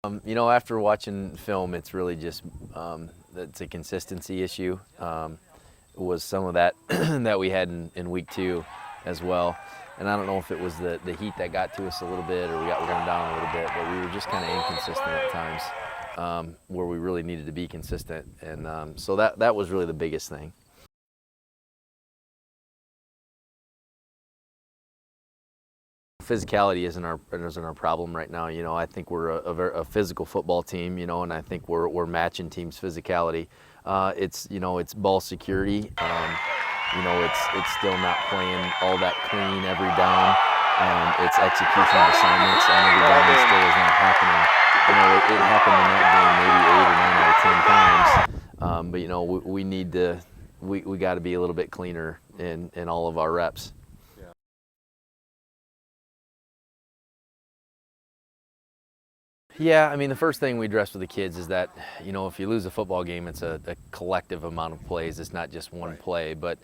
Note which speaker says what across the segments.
Speaker 1: After watching film, it's really just it's a consistency issue. It was some of that that we had in week 2 as well. And I don't know if it was the heat that got to us a little bit or we got run down a little bit, but we were just kind of inconsistent at times where we really needed to be consistent. And so that was really the biggest thing. Physicality isn't our problem right now. I think we're a physical football team. And I think we're matching teams' physicality. It's ball security. It's still not playing all that clean every down. It's execution of assignments on every down that still is not happening. It happened in that game maybe 8 or 9 out of 10 times. But we need to we got to be a little bit cleaner in all of our reps. Yeah, the first thing we address with the kids is that, if you lose a football game, it's a collective amount of plays. It's not just one play. But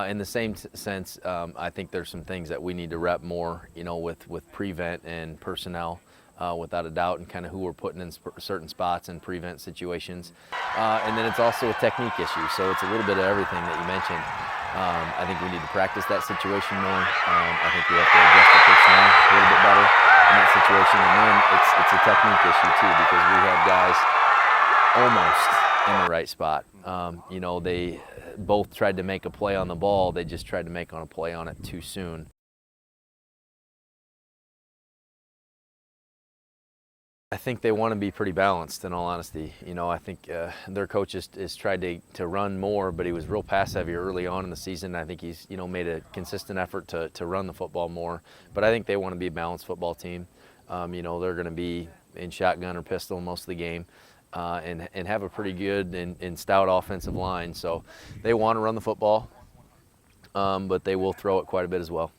Speaker 1: in the same sense, I think there's some things that we need to rep more, with prevent and personnel, without a doubt, and kind of who we're putting in certain spots in prevent situations. And then it's also a technique issue. So it's a little bit of everything that you mentioned. I think we need to practice that situation more. I think we have to adjust the personnel a little bit better in that situation, and then it's a technique issue too, because we had guys almost in the right spot. They both tried to make a play on the ball. They just tried to make a play on it too soon. I think they want to be pretty balanced, in all honesty. I think their coach has tried to run more, but he was real pass heavy early on in the season. I think he's made a consistent effort to run the football more. But I think they want to be a balanced football team. They're going to be in shotgun or pistol most of the game, and have a pretty good and stout offensive line. So they want to run the football, but they will throw it quite a bit as well.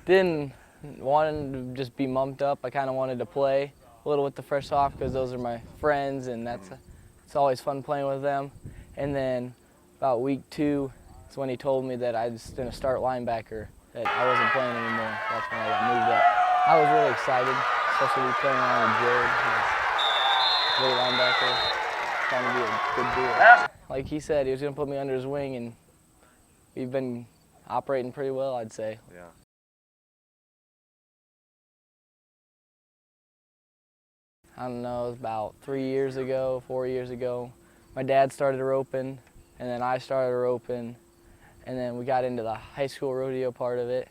Speaker 2: Didn't want to just be mumped up. I kind of wanted to play a little with the fresh off because those are my friends, and it's always fun playing with them. And then about week 2, it's when he told me that I was going to start linebacker, that I wasn't playing anymore. That's when I got moved up. I was really excited, especially playing around with Jared, great linebacker, trying to be a good dude. Like he said, he was going to put me under his wing, and we've been operating pretty well, I'd say.
Speaker 3: Yeah.
Speaker 2: I don't know, it was about 4 years ago. My dad started roping, and then I started roping, and then we got into the high school rodeo part of it.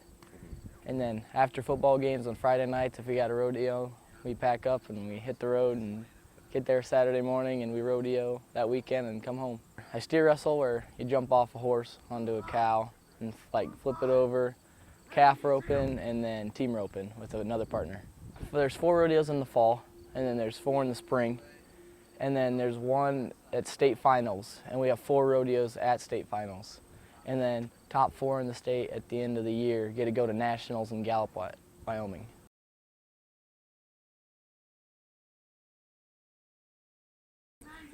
Speaker 2: And then after football games on Friday nights, if we got a rodeo, we pack up and we hit the road and get there Saturday morning, and we rodeo that weekend and come home. I steer wrestle, where you jump off a horse onto a cow and flip it over, calf roping, and then team roping with another partner. There's 4 rodeos in the fall, and then there's 4 in the spring, and then there's 1 at state finals, and we have 4 rodeos at state finals. And then top 4 in the state at the end of the year get to go to nationals in Gallup, Wyoming.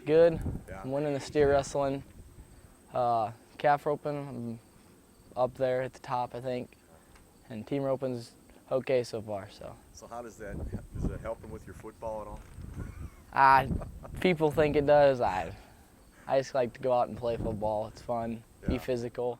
Speaker 2: Good.
Speaker 3: Yeah.
Speaker 2: I'm winning the steer wrestling. Calf roping, I'm up there at the top, I think. And team roping's okay so far.
Speaker 3: So how does that help them with your football at all?
Speaker 2: People think it does. I just like to go out and play football. It's fun, be
Speaker 3: Yeah.
Speaker 2: physical.